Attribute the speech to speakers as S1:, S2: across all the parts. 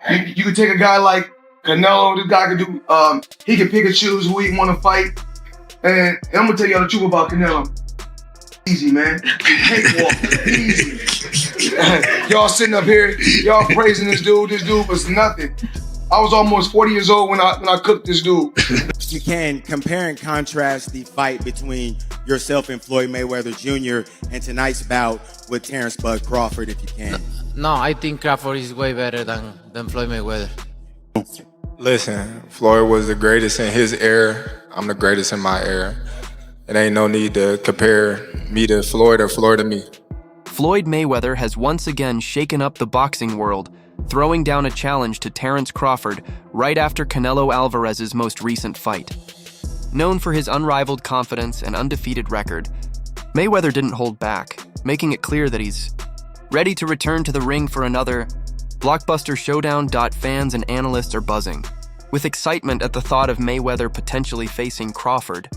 S1: You could take a guy like Canelo. This guy could do. He can pick and choose who he want to fight. And I'm gonna tell y'all the truth about Canelo. Easy, man. Cakewalk. Easy. Y'all sitting up here, y'all praising this dude. This dude was nothing. I was almost 40 years old when I cooked this dude.
S2: You can compare and contrast the fight between yourself and Floyd Mayweather Jr. and tonight's bout with Terence Bud Crawford, if you can.
S3: No, I think Crawford is way better than Floyd Mayweather.
S4: Listen, Floyd was the greatest in his era. I'm the greatest in my era. It ain't no need to compare me to Floyd or Floyd to me.
S5: Floyd Mayweather has once again shaken up the boxing world, throwing down a challenge to Terence Crawford right after Canelo Alvarez's most recent fight. Known for his unrivaled confidence and undefeated record, Mayweather didn't hold back, making it clear that he's ready to return to the ring for another blockbuster showdown. Fans and analysts are buzzing with excitement at the thought of Mayweather potentially facing Crawford,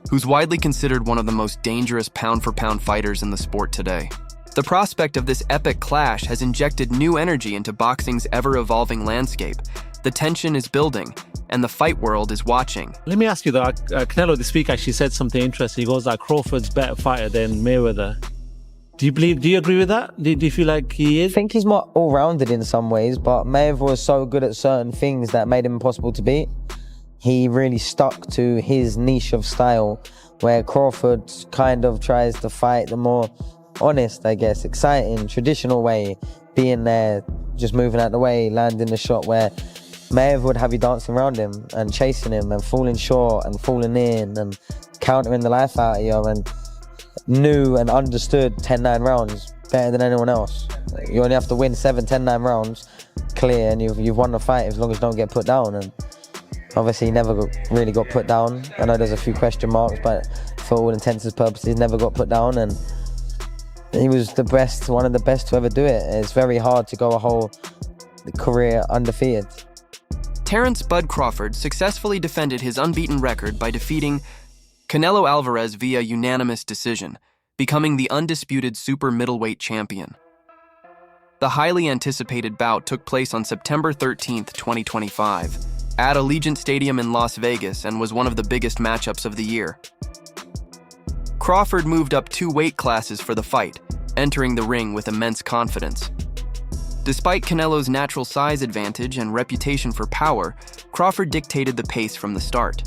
S5: who's widely considered one of the most dangerous pound-for-pound fighters in the sport today. The prospect of this epic clash has injected new energy into boxing's ever-evolving landscape. The tension is building, and the fight world is watching.
S6: Let me ask you though, Canelo this week actually said something interesting. He goes like Crawford's a better fighter than Mayweather. Do you agree with that? Do you feel like he is?
S7: I think he's more all-rounded in some ways, but Mayweather was so good at certain things that made him impossible to beat. He really stuck to his niche of style, where Crawford kind of tries to fight the more honest, I guess, exciting, traditional way, being there, just moving out the way, landing the shot, where Mayweather would have you dancing around him and chasing him and falling short and falling in and countering the life out of you, and knew and understood 10-9 rounds better than anyone else. You only have to win 7, 10-9 rounds clear and you've won the fight as long as you don't get put down. And obviously he never really got put down. I know there's a few question marks, but for all intents and purposes never got put down, and he was the best, one of the best to ever do it. It's very hard to go a whole career undefeated.
S5: Terence Bud Crawford successfully defended his unbeaten record by defeating Canelo Alvarez via unanimous decision, becoming the undisputed super middleweight champion. The highly anticipated bout took place on September 13, 2025, at Allegiant Stadium in Las Vegas, and was one of the biggest matchups of the year. Crawford moved up 2 weight classes for the fight, entering the ring with immense confidence. Despite Canelo's natural size advantage and reputation for power, Crawford dictated the pace from the start.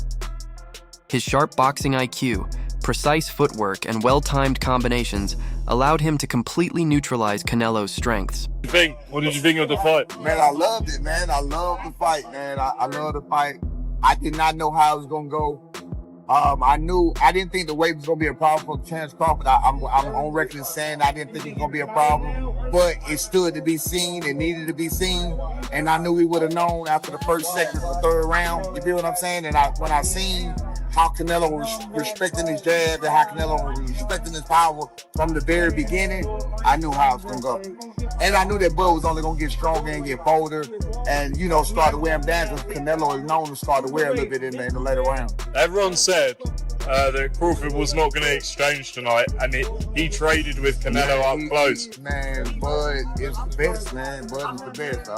S5: His sharp boxing IQ, precise footwork, and well-timed combinations allowed him to completely neutralize Canelo's strengths.
S8: What did you think of the fight?
S9: Man, I loved it, man. I love the fight, man. I love the fight. I did not know how it was gonna go. I didn't think the weight was gonna be a problem for Terence Crawford. I'm on record as saying I didn't think it was gonna be a problem, but it stood to be seen. It needed to be seen, and I knew we would have known after the first, second, or third round. You feel what I'm saying? And when I seen how Canelo was respecting his jab and how Canelo was respecting his power from the very beginning, I knew how it was gonna go. And I knew that Bud was only gonna get stronger and get bolder and, start to wear him down, because Canelo is known to start to wear a little bit in the later round.
S8: Everyone said that Crawford was not going to exchange tonight, and he traded with Canelo up close.
S9: Man, Bud is the best, man. Bud is the best.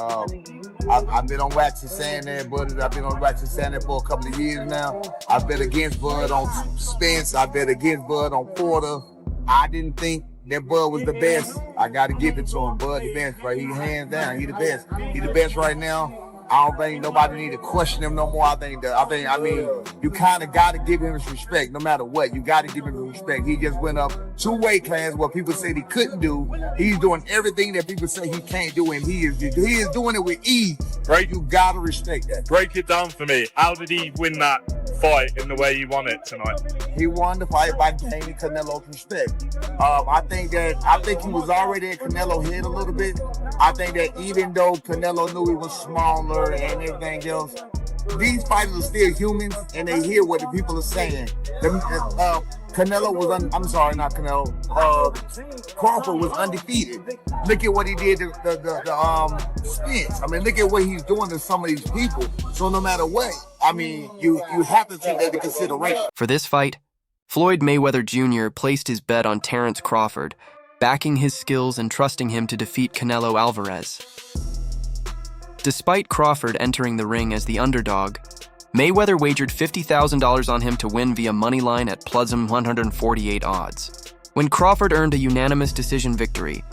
S9: I've been on wax and saying that, Bud. I've been on wax and saying that for a couple of years now. I bet against Bud on Spence. I bet against Bud on Porter. I didn't think that Bud was the best. I got to give it to him. Bud the best, right? He hands down. He the best. He the best right now. I don't think nobody need to question him no more. I mean, you kind of got to give him his respect no matter what. You got to give him his respect. He just went up 2 weight classes what people said he couldn't do. He's doing everything that people say he can't do, and he is doing it with ease. Right? You got to respect that.
S8: Break it down for me. How did he win that fight in the way he won it tonight?
S9: He won the fight by gaining Canelo's respect. I think he was already in Canelo's head a little bit. I think that even though Canelo knew he was smaller and everything else, these fighters are still humans and they hear what the people are saying. Canelo was not Canelo. Crawford was undefeated. Look at what he did to the Spence. I mean, look at what he's doing to some of these people. So no matter what, I mean, you have to take that into consideration.
S5: For this fight, Floyd Mayweather Jr. placed his bet on Terence Crawford, backing his skills and trusting him to defeat Canelo Alvarez. Despite Crawford entering the ring as the underdog, Mayweather wagered $50,000 on him to win via moneyline at +1 148 odds. When Crawford earned a unanimous decision victory,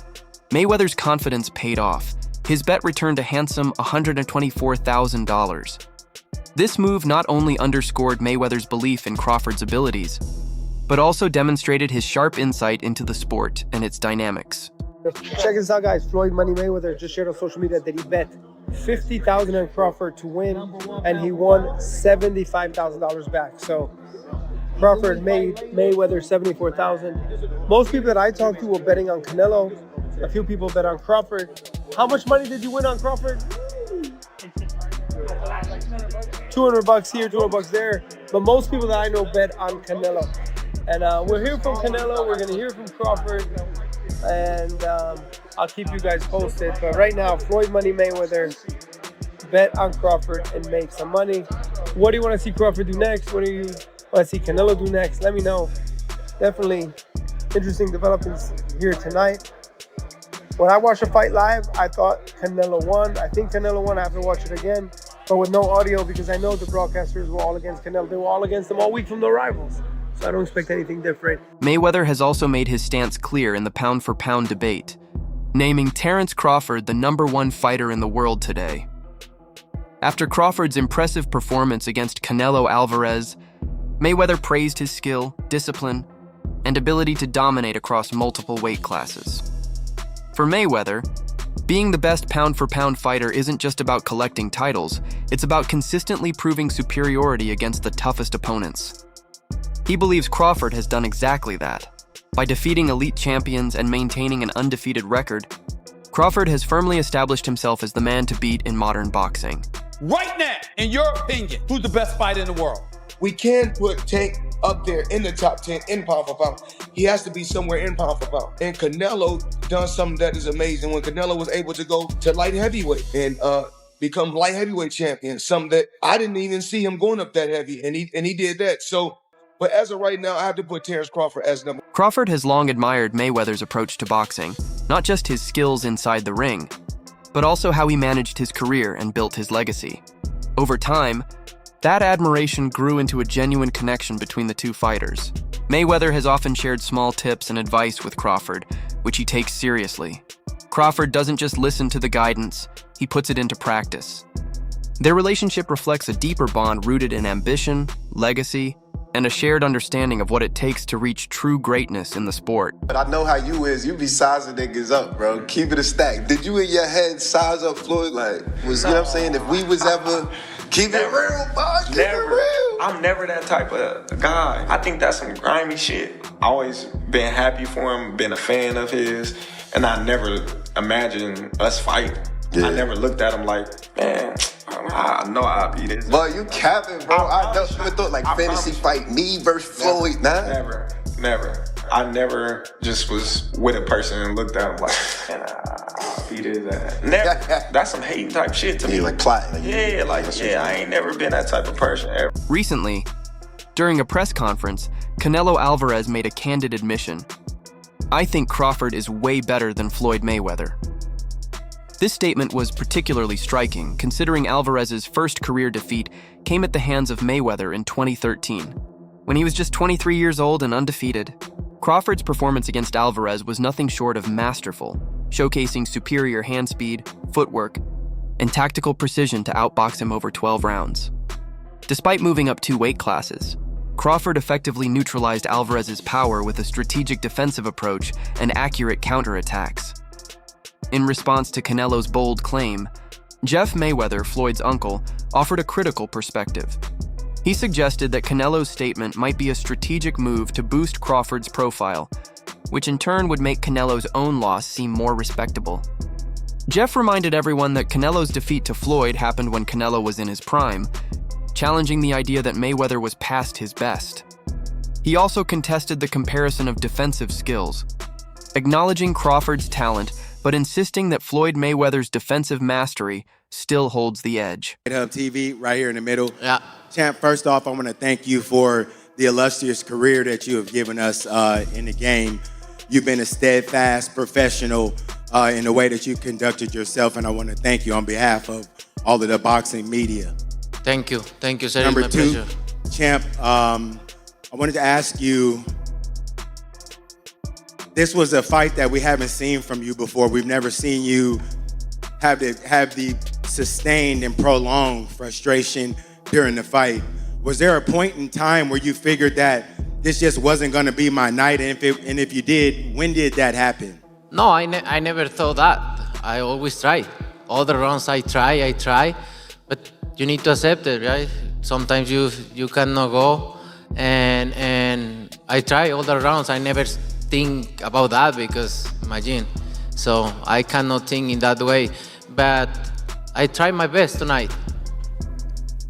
S5: Mayweather's confidence paid off. His bet returned a handsome $124,000. This move not only underscored Mayweather's belief in Crawford's abilities, but also demonstrated his sharp insight into the sport and its dynamics.
S10: Check this out, guys. Floyd Money Mayweather just shared on social media that he bet $50,000 on Crawford to win, and he won $75,000 back. So Crawford made Mayweather $74,000. Most people that I talked to were betting on Canelo. A few people bet on Crawford. How much money did you win on Crawford? $200 here, $200 there. But most people that I know bet on Canelo. And we'll hear from Canelo. We're going to hear from Crawford. And I'll keep you guys posted. But right now, Floyd Money Mayweather bet on Crawford and make some money. What do you want to see Crawford do next? What do you want to see Canelo do next? Let me know. Definitely interesting developments here tonight. When I watched the fight live, I thought Canelo won. I think Canelo won. I have to watch it again, but with no audio because I know the broadcasters were all against Canelo. They were all against him all week from the rivals. So I don't expect anything different.
S5: Mayweather has also made his stance clear in the pound-for-pound debate, naming Terence Crawford the #1 fighter in the world today. After Crawford's impressive performance against Canelo Alvarez, Mayweather praised his skill, discipline, and ability to dominate across multiple weight classes. For Mayweather, being the best pound-for-pound fighter isn't just about collecting titles, it's about consistently proving superiority against the toughest opponents. He believes Crawford has done exactly that. By defeating elite champions and maintaining an undefeated record, Crawford has firmly established himself as the man to beat in modern boxing.
S11: Right now, in your opinion, who's the best fighter in the world?
S1: We can put Tank up there in the top 10 in pound for pound. He has to be somewhere in pound for pound. And Canelo done something that is amazing when Canelo was able to go to light heavyweight and become light heavyweight champion. Something that I didn't even see him going up that heavy, and he did that. So, but as of right now, I have to put Terence Crawford as number.
S5: Crawford has long admired Mayweather's approach to boxing, not just his skills inside the ring, but also how he managed his career and built his legacy. Over time, that admiration grew into a genuine connection between the two fighters. Mayweather has often shared small tips and advice with Crawford, which he takes seriously. Crawford doesn't just listen to the guidance, he puts it into practice. Their relationship reflects a deeper bond rooted in ambition, legacy, and a shared understanding of what it takes to reach true greatness in the sport.
S12: But I know how you is. You be sizing niggas up, bro. Keep it a stack. Did you in your head size up Floyd? Like, you know what I'm saying? If we was ever... Keep it real, boss. Keep it real.
S4: I'm never that type of guy. I think that's some grimy shit. Always been happy for him, been a fan of his, and I never imagined us fighting. Yeah. I never looked at him like, man, I know I'll be this.
S12: But you capping, bro. I never thought like fantasy fight me versus Floyd.
S4: Never. I never just was with a person and looked at him like, man, I'll be this. Never. That's some hating type shit to me.
S12: Like plotting.
S4: I ain't never been that type of person ever.
S5: Recently, during a press conference, Canelo Alvarez made a candid admission. I think Crawford is way better than Floyd Mayweather. This statement was particularly striking, considering Alvarez's first career defeat came at the hands of Mayweather in 2013. When he was just 23 years old and undefeated, Crawford's performance against Alvarez was nothing short of masterful, showcasing superior hand speed, footwork, and tactical precision to outbox him over 12 rounds. Despite moving up 2 weight classes, Crawford effectively neutralized Alvarez's power with a strategic defensive approach and accurate counterattacks. In response to Canelo's bold claim, Jeff Mayweather, Floyd's uncle, offered a critical perspective. He suggested that Canelo's statement might be a strategic move to boost Crawford's profile, which in turn would make Canelo's own loss seem more respectable. Jeff reminded everyone that Canelo's defeat to Floyd happened when Canelo was in his prime, challenging the idea that Mayweather was past his best. He also contested the comparison of defensive skills, acknowledging Crawford's talent, but insisting that Floyd Mayweather's defensive mastery still holds the edge.
S2: Hub TV right here in the middle.
S3: Yeah.
S2: Champ, first off, I want to thank you for the illustrious career that you have given us in the game. You've been a steadfast professional in the way that you conducted yourself, and I want to thank you on behalf of all of the boxing media.
S3: Thank you, sir.
S2: Number
S3: It's my
S2: two,
S3: pleasure.
S2: champ, I wanted to ask you, this was a fight that we haven't seen from you before. We've never seen you have the sustained and prolonged frustration during the fight. Was there a point in time where you figured that this just wasn't going to be my night? And if you did, when did that happen?
S3: No, I never thought that. I always try. All the rounds I try, but you need to accept it, right? Sometimes you cannot go, and I try all the rounds. I never think about that because imagine. So I cannot think in that way, but I try my best tonight.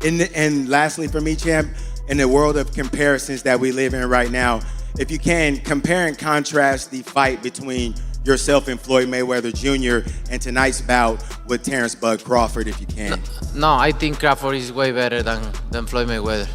S2: And lastly for me, champ, in the world of comparisons that we live in right now, if you can, compare and contrast the fight between yourself and Floyd Mayweather Jr. and tonight's bout with Terence Crawford, if you can.
S3: No, I think Crawford is way better than Floyd Mayweather.